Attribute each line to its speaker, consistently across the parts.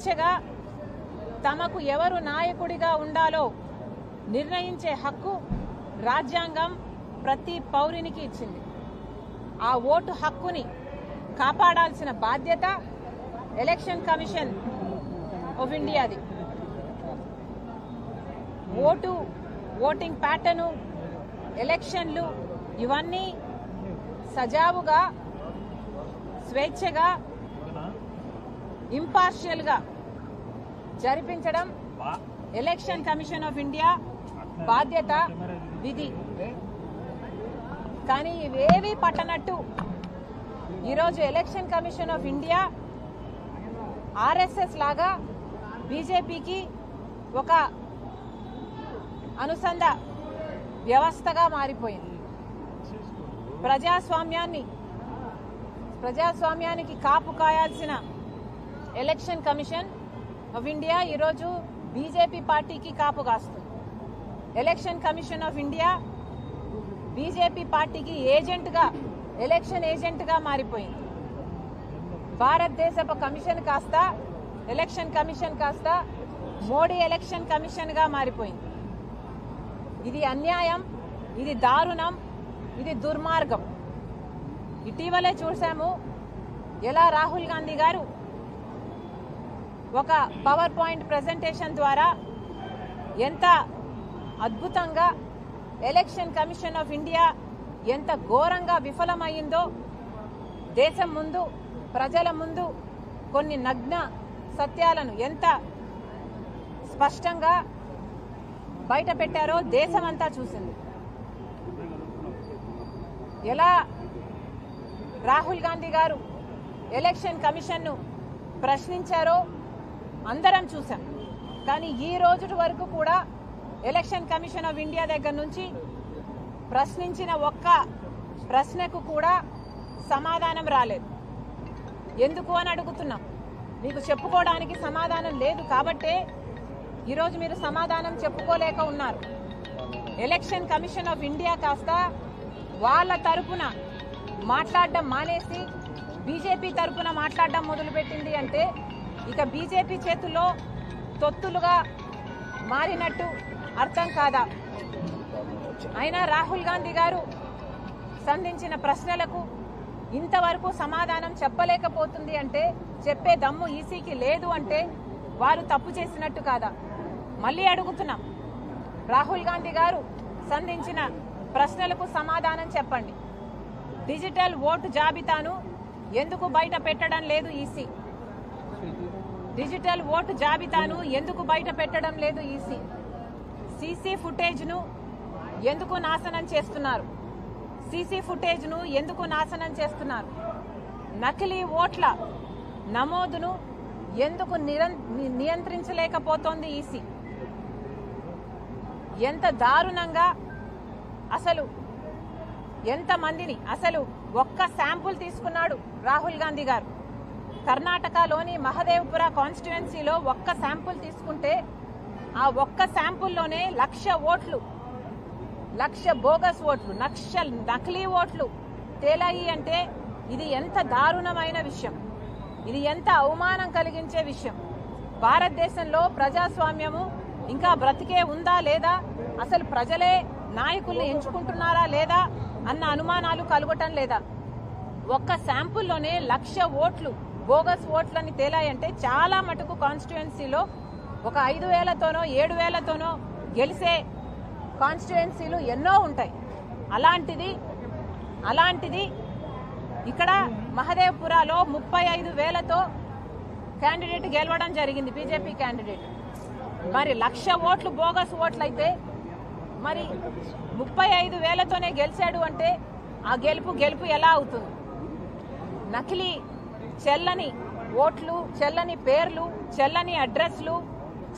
Speaker 1: స్వేచ్ఛగా తమకు ఎవరు నాయకుడిగా ఉండాలో నిర్ణయించే హక్కు రాజ్యాంగం ప్రతి పౌరునికి ఇచ్చింది. ఆ ఓటు హక్కుని కాపాడాల్సిన బాధ్యత ఎలక్షన్ కమిషన్ ఆఫ్ ఇండియాది. ఓటింగ్ ప్యాటర్ను, ఎలక్షన్లు ఇవన్నీ సజావుగా, స్వేచ్ఛగా, ఇంపార్షియల్గా జరిపించడం ఎలక్షన్ కమిషన్ ఆఫ్ ఇండియా బాధ్యత, విధి. కానీ ఇవేవి పట్టనట్టు ఈరోజు election commission of India RSS లాగా బీజేపీకి ఒక అనుసంధ వ్యవస్థగా మారిపోయింది. ప్రజాస్వామ్యానికి కాపు కాయాల్సిన ఎలక్షన్ కమిషన్ ఆఫ్ ఇండియా ఈరోజు బీజేపీ పార్టీకి కాపు కాస్తుంది. Election commission of India BJP పార్టీకి ఏజెంట్గా, ఎలక్షన్ ఏజెంట్గా మారిపోయింది. భారతదేశపు కమిషన్ కాస్త, ఎలక్షన్ కమిషన్ కాస్త మోడీ ఎలక్షన్ కమిషన్గా మారిపోయింది. ఇది అన్యాయం, ఇది దారుణం, ఇది దుర్మార్గం. ఇటీవలే చూసాము ఎలా రాహుల్ గాంధీ గారు ఒక పవర్ పాయింట్ ప్రెజెంటేషన్ ద్వారా ఎంత అద్భుతంగా ఎలక్షన్ కమిషన్ ఆఫ్ ఇండియా ఎంత ఘోరంగా విఫలమైందో దేశం ముందు, ప్రజల ముందు కొన్ని నగ్న సత్యాలను ఎంత స్పష్టంగా బయట పెట్టారో దేశమంతా చూసింది. ఎలా రాహుల్ గాంధీ గారు ఎలక్షన్ కమిషన్ను ప్రశ్నించారో అందరం చూసాం. కానీ ఈ రోజు వరకు కూడా ఎలక్షన్ కమిషన్ ఆఫ్ ఇండియా దగ్గర నుంచి ప్రశ్నించిన ఒక్క ప్రశ్నకు కూడా సమాధానం రాలేదు. ఎందుకు అని అడుగుతున్నాం. మీకు చెప్పుకోవడానికి సమాధానం లేదు కాబట్టే ఈరోజు మీరు సమాధానం చెప్పుకోలేక ఉన్నారు. ఎలక్షన్ కమిషన్ ఆఫ్ ఇండియా కాస్త వాళ్ళ తరపున మాట్లాడడం మానేసి బీజేపీ తరపున మాట్లాడడం మొదలుపెట్టింది అంటే ఇక బీజేపీ చేతుల్లో తొత్తులుగా మారినట్టు అర్థం కాదా? అయినా రాహుల్ గాంధీ గారు సంధించిన ప్రశ్నలకు ఇంతవరకు సమాధానం చెప్పలేకపోతుంది అంటే, చెప్పే దమ్ము ఈసీకి లేదు అంటే వారు తప్పు చేసినట్టు కాదా? మళ్ళీ అడుగుతున్నాం, రాహుల్ గాంధీ గారు సంధించిన ప్రశ్నలకు సమాధానం చెప్పండి. డిజిటల్ ఓటు జాబితాను ఎందుకు బయట పెట్టడం లేదు ఈసీ? డిజిటల్ ఓటు జాబితాను ఎందుకు బయట పెట్టడం లేదు ఈసీ? సీసీ ఫుటేజ్ను ఎందుకు నాశనం చేస్తున్నారు? సీసీ ఫుటేజ్ను ఎందుకు నాశనం చేస్తున్నారు? నకిలీ ఓట్ల నమోదును ఎందుకు నియంత్రించలేకపోతోంది ఈసీ? ఎంత దారుణంగా, అసలు ఎంతమందిని, అసలు ఒక్క శాంపుల్ తీసుకున్నాడు రాహుల్ గాంధీ గారు. కర్ణాటకలోని మహదేవ్పుర కాన్స్టిట్యుయెన్సీలో ఒక్క శాంపుల్ తీసుకుంటే ఆ ఒక్క శాంపుల్లోనే 1,00,000 ఓట్లు, 1,00,000 బోగస్ ఓట్లు, 1,00,000 నకిలీ ఓట్లు తేలాయి అంటే ఇది ఎంత దారుణమైన విషయం, ఇది ఎంత అవమానం కలిగించే విషయం. భారతదేశంలో ప్రజాస్వామ్యము ఇంకా బ్రతికే ఉందా లేదా, అసలు ప్రజలే నాయకుల్ని ఎంచుకుంటున్నారా లేదా అన్న అనుమానాలు కలగటం లేదా? ఒక్క శాంపుల్లోనే 1,00,000 ఓట్లు, బోగస్ ఓట్లని తేలాయంటే చాలా మటుకు కాన్స్టిట్యుయెన్సీలో ఒక 5,000తోనో 7,000తోనో గెలిచే కాన్స్టిట్యుయెన్సీలు ఎన్నో ఉంటాయి. అలాంటిది ఇక్కడ మహదేవ్పురాలో 35,000తో క్యాండిడేట్ గెలవడం జరిగింది, బీజేపీ క్యాండిడేట్. మరి 1,00,000 ఓట్లు బోగస్ ఓట్లు అయితే మరి 35,000తోనే గెలిచాడు అంటే ఆ గెలుపు ఎలా అవుతుంది? నకిలీ చెల్లని ఓట్లు, చెల్లని పేర్లు, చెల్లని అడ్రస్లు,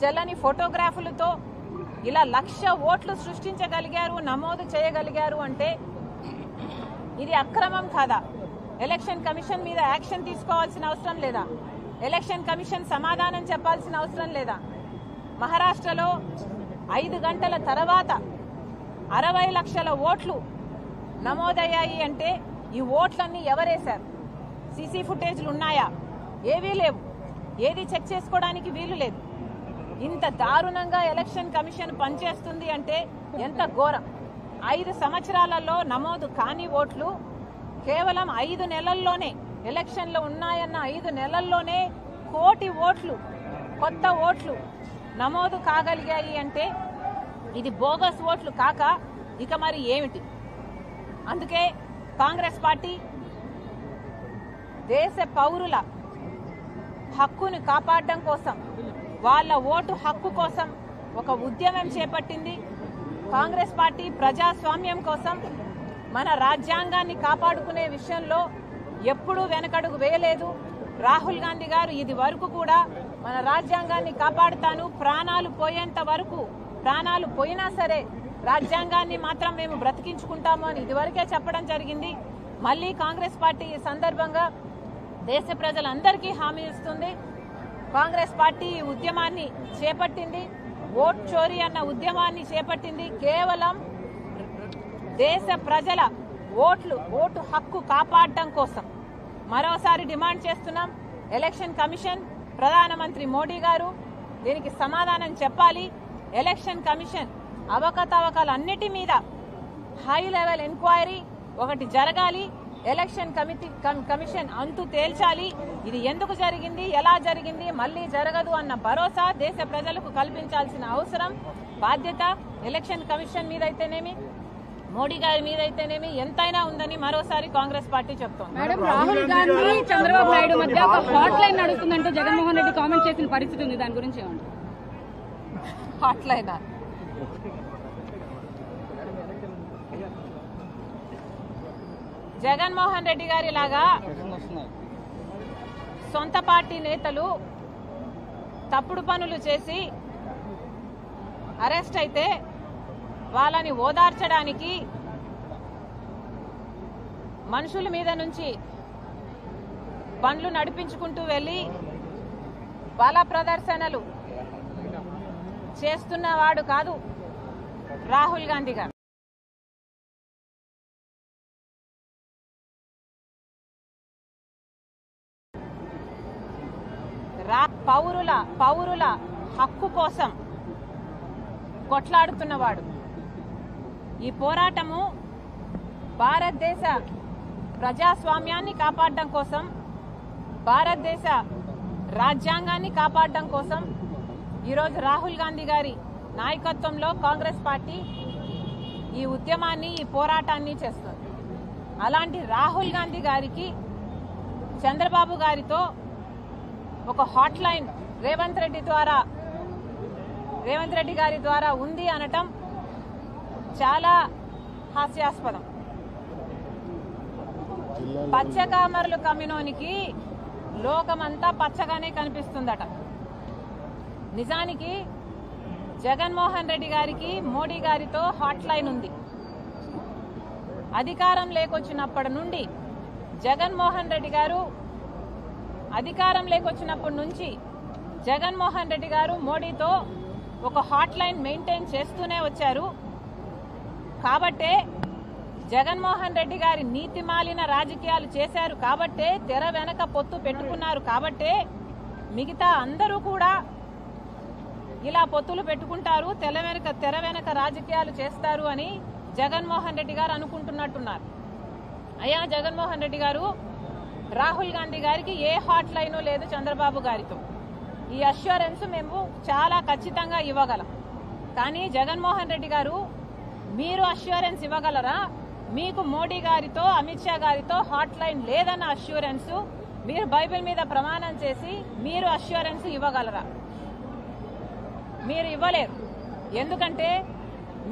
Speaker 1: చెల్లని ఫోటోగ్రాఫ్లతో ఇలా 1,00,000 ఓట్లు సృష్టించగలిగారు, నమోదు చేయగలిగారు అంటే ఇది అక్రమం కాదా? ఎలక్షన్ కమిషన్ మీద యాక్షన్ తీసుకోవాల్సిన అవసరం లేదా? ఎలక్షన్ కమిషన్ సమాధానం చెప్పాల్సిన అవసరం లేదా? మహారాష్ట్రలో 5 గంటల తర్వాత 60 లక్షల ఓట్లు నమోదయ్యాయి అంటే ఈ ఓట్లన్నీ ఎవరేశారు? సీసీ ఫుటేజ్లు ఉన్నాయా? ఏవీ లేవు. ఏది చెక్ చేసుకోవడానికి వీలు లేదు. ఇంత దారుణంగా ఎలక్షన్ కమిషన్ పనిచేస్తుంది అంటే ఎంత ఘోరం. 5 సంవత్సరాలలో నమోదు కాని ఓట్లు కేవలం 5 నెలల్లోనే, ఎలక్షన్లు ఉన్నాయన్న 5 నెలల్లోనే 1 కోటి ఓట్లు, కొత్త ఓట్లు నమోదు కాగలిగాయి అంటే ఇది బోగస్ ఓట్లు కాక ఇక మరి ఏమిటి? అందుకే కాంగ్రెస్ పార్టీ దేశ పౌరుల హక్కును కాపాడడం కోసం, వాళ్ళ ఓటు హక్కు కోసం ఒక ఉద్యమం చేపట్టింది. కాంగ్రెస్ పార్టీ ప్రజాస్వామ్యం కోసం, మన రాజ్యాంగాన్ని కాపాడుకునే విషయంలో ఎప్పుడూ వెనకడుగు వేయలేదు. రాహుల్ గాంధీ గారు ఇది వరకు కూడా మన రాజ్యాంగాన్ని కాపాడుతాను, ప్రాణాలు పోయేంత వరకు, ప్రాణాలు పోయినా సరే రాజ్యాంగాన్ని మాత్రం మేము బ్రతికించుకుంటాము అని ఇదివరకే చెప్పడం జరిగింది. మళ్ళీ కాంగ్రెస్ పార్టీ ఈ సందర్భంగా దేశ ప్రజలందరికీ హామీ ఇస్తుంది. కాంగ్రెస్ పార్టీ ఈ ఉద్యమాన్ని చేపట్టింది, ఓట్ చోరీ అన్న ఉద్యమాన్ని చేపట్టింది కేవలం దేశ ప్రజల ఓటు హక్కు కాపాడటం కోసం. మరోసారి డిమాండ్ చేస్తున్నాం, ఎలక్షన్ కమిషన్, ప్రధానమంత్రి మోడీ గారు దీనికి సమాధానం చెప్పాలి. ఎలక్షన్ కమిషన్ అవకతవకలన్నిటి మీద హై లెవెల్ ఎంక్వైరీ ఒకటి జరగాలి. ఎలక్షన్ కమిషన్ అంతు తేల్చాలి. ఇది ఎందుకు జరిగింది, ఎలా జరిగింది, మళ్లీ జరగదు అన్న భరోసా దేశ ప్రజలకు కల్పించాల్సిన అవసరం, బాధ్యత ఎలక్షన్ కమిషన్ మీద అయితేనేమి, మోడీ గారి మీద అయితేనేమి ఎంతైనా ఉందని మరోసారి కాంగ్రెస్ పార్టీ చెప్తోంది.
Speaker 2: మేడం, రాహుల్ గాంధీ చంద్రబాబు నాయుడు మధ్య ఒక హాట్ లైన్ నడుస్తుందంటూ జగన్మోహన్ రెడ్డి కామెంట్ చేసిన పరిస్థితి ఉంది. దాని గురించి ఏమంటారు?
Speaker 1: హాట్ లైన్ జగన్మోహన్ రెడ్డి గారి లాగా సొంత పార్టీ నేతలు తప్పుడు పనులు చేసి అరెస్ట్ అయితే వాళ్ళని ఓదార్చడానికి మనుషుల మీద నుంచి బండ్లు నడిపించుకుంటూ వెళ్లి బల ప్రదర్శనలు చేస్తున్నవాడు కాదు రాహుల్ గాంధీ గారు. పౌరుల హక్కు కోసం కొట్లాడుతున్నవాడు. ఈ పోరాటము భారతదేశ ప్రజాస్వామ్యాన్ని కాపాడడం కోసం, భారతదేశ రాజ్యాంగాన్ని కాపాడడం కోసం ఈరోజు రాహుల్ గాంధీ గారి నాయకత్వంలో కాంగ్రెస్ పార్టీ ఈ ఉద్యమాన్ని, ఈ పోరాటాన్ని చేస్తుంది. అలాంటి రాహుల్ గాంధీ గారికి చంద్రబాబు గారితో ఒక హాట్ లైన్ రేవంత్ రెడ్డి గారి ద్వారా ఉంది అనటం చాలా హాస్యాస్పదం. పచ్చకామర్లు కమ్మినోనికి లోకమంతా పచ్చగానే కనిపిస్తుందట. నిజానికి జగన్మోహన్ రెడ్డి గారికి మోడీ గారితో హాట్ లైన్ ఉంది. అధికారం లేకొచ్చినప్పటి నుండి జగన్మోహన్ రెడ్డి గారు జగన్మోహన్ రెడ్డి గారు మోడీతో ఒక హాట్ లైన్ మెయింటైన్ చేస్తూనే వచ్చారు. కాబట్టే జగన్మోహన్ రెడ్డి గారి నీతిమాలిన రాజకీయాలు చేశారు కాబట్టే, తెర వెనక పొత్తు పెట్టుకున్నారు కాబట్టే మిగతా అందరూ కూడా ఇలా పొత్తులు పెట్టుకుంటారు, తెర వెనక రాజకీయాలు చేస్తారు అని జగన్మోహన్ రెడ్డి గారు అనుకుంటున్నట్టున్నారు. అయ్యా జగన్మోహన్ రెడ్డి గారు, రాహుల్ గాంధీ గారికి ఏ హాట్ లైను లేదు చంద్రబాబు గారితో. ఈ అష్యూరెన్స్ మేము చాలా ఖచ్చితంగా ఇవ్వగలం. కానీ జగన్మోహన్ రెడ్డి గారు, మీరు అష్యూరెన్స్ ఇవ్వగలరా? మీకు మోడీ గారితో, అమిత్ షా గారితో హాట్ లైన్ లేదన్న అష్యూరెన్స్ మీరు బైబిల్ మీద ప్రమాణం చేసి మీరు అష్యూరెన్స్ ఇవ్వగలరా? మీరు ఇవ్వలేరు. ఎందుకంటే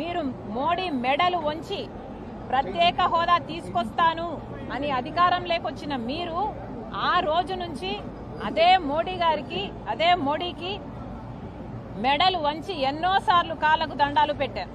Speaker 1: మీరు మోడీ మెడలు వంచి ప్రత్యేక హోదా తీసుకొస్తాను అని అధికారం లేకొచ్చిన మీరు ఆ రోజు నుంచి అదే మోడీకి మెడలు వంచి ఎన్నోసార్లు కాళ్ళకు దండాలు పెట్టారు.